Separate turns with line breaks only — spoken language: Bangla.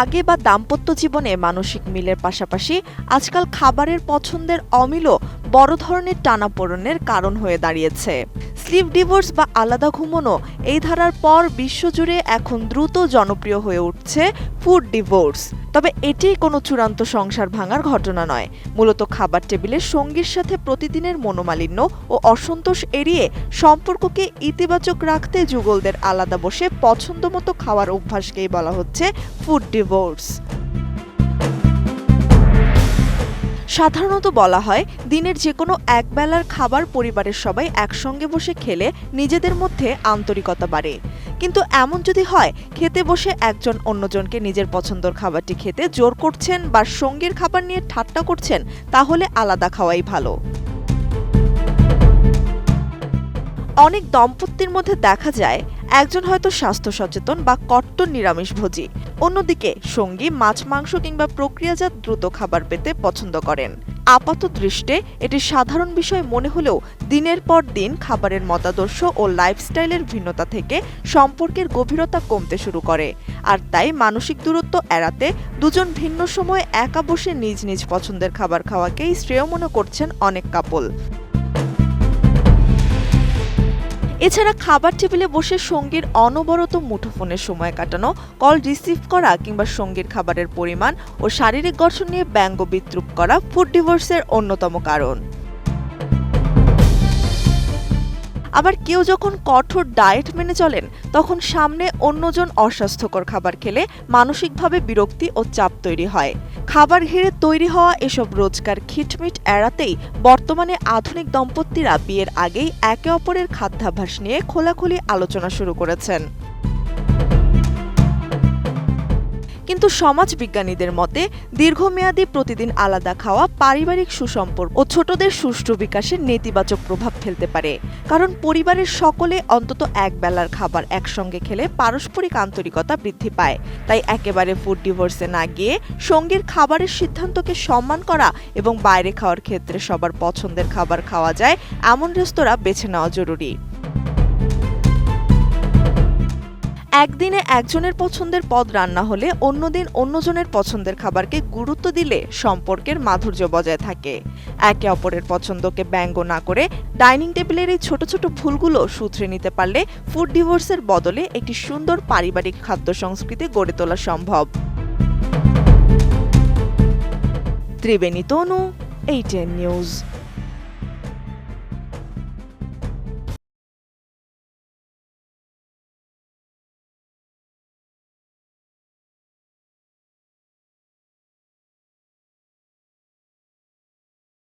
আগে বা দাম্পত্য জীবনে মানসিক মিলের পাশাপাশি আজকাল খাবারের পছন্দের অমিলও বড় ধরনের টানাপোড়েনের কারণ হয়ে দাঁড়িয়েছে। স্লিপ ডিভোর্স বা আলাদা ঘুমানো এই ধারার পর বিশ্বজুড়ে এখন দ্রুত জনপ্রিয় হয়ে উঠছে ফুড ডিভোর্স। তবে এটি কোনো চূড়ান্ত সংসার ভাঙার ঘটনা নয়, মূলত খাবার টেবিলে সঙ্গীর সাথে প্রতিদিনের মনোমালিন্য ও অসন্তোষ এড়িয়ে সম্পর্ককে ইতিবাচক রাখতে যুগলদের আলাদা বসে পছন্দমতো খাওয়ার অভ্যাসকেই বলা হচ্ছে ফুড ডিভোর্স। সাধারণত বলা হয় দিনের যে কোনো একবেলার খাবার পরিবারের সবাই একসঙ্গে বসে খেলে নিজেদের মধ্যে আন্তরিকতা বাড়ে। কিন্তু এমন যদি হয় খেতে বসে একজন অন্যজনকে নিজের পছন্দের খাবারটি খেতে জোর করছেন বা সঙ্গীর খাবার নিয়ে ঠাট্টা করছেন, তাহলে আলাদা খাওয়াই ভালো। অনেক দম্পতির মধ্যে দেখা যায় একজন হয়তো স্বাস্থ্য সচেতন বা কট্টর নিরামিষভোজী, অন্যদিকে সঙ্গী মাছ মাংস কিংবা প্রক্রিয়াজাত দ্রুত খাবার পেতে পছন্দ করেন। আপাত দৃষ্টে এটি সাধারণ বিষয় মনে হলেও দিনের পর দিন খাবারের মতাদর্শ ও লাইফস্টাইলের ভিন্নতা থেকে সম্পর্কের গভীরতা কমতে শুরু করে। আর তাই মানসিক দূরত্ব এড়াতে দুজন ভিন্ন সময়ে একা বসে নিজ নিজ পছন্দের খাবার খাওয়াকেই শ্রেয় মনে করছেন অনেক কাপল। এছাড়া খাবার টেবিলে বসে সঙ্গীর অনবরত মুঠোফোনের সময় কাটানো, কল রিসিভ করা কিংবা সঙ্গীর খাবারের পরিমাণ ও শারীরিক গঠন নিয়ে ব্যঙ্গ বিদ্রূপ করা ফুড ডিভোর্সের অন্যতম কারণ। আবার কেউ যখন কঠোর ডায়েট মেনে চলেন, তখন সামনে অন্যজন অস্বাস্থ্যকর খাবার খেলে মানসিকভাবে বিরক্তি ও চাপ তৈরি হয়। খাবার ঘিরে তৈরি হওয়া এসব রোজকার খিটমিট এড়াতেই বর্তমানে আধুনিক দম্পতিরা বিয়ের আগেই একে অপরের খাদ্যাভ্যাস নিয়ে খোলাখুলি আলোচনা শুরু করেছেন। কিন্তু সমাজবিজ্ঞানীদের মতে দীর্ঘমেয়াদী প্রতিদিন আলাদা খাওয়া পারিবারিক সুসম্পর্ক ও ছোটদের সুষ্ঠু বিকাশে নেতিবাচক প্রভাব ফেলতে পারে। কারণ পরিবারের সকলে অন্তত এক বেলার খাবার একসঙ্গে খেলে পারস্পরিক আন্তরিকতা বৃদ্ধি পায়। তাই একেবারে ফুড ডিভোর্সে না গিয়ে সঙ্গীর খাবারের সিদ্ধান্তকে সম্মান করা এবং বাইরে খাওয়ার ক্ষেত্রে সবার পছন্দের খাবার খাওয়া যায় এমন রেস্তোরাঁ বেছে নেওয়া জরুরি। একদিনে একজনের পছন্দের পদ রান্না হলে অন্যদিন অন্যজনের পছন্দের খাবারকে গুরুত্ব দিলে সম্পর্কের মাধুর্য বজায় থাকে। একে অপরের পছন্দকে ব্যঙ্গ না করে ডাইনিং টেবিলের এই ছোট ছোট ভুলগুলো শুধরে নিতে পারলে ফুড ডিভোর্সের বদলে একটি সুন্দর পারিবারিক খাদ্য সংস্কৃতি গড়ে তোলা সম্ভব। ত্রিবেণী তনু, ATN নিউজ।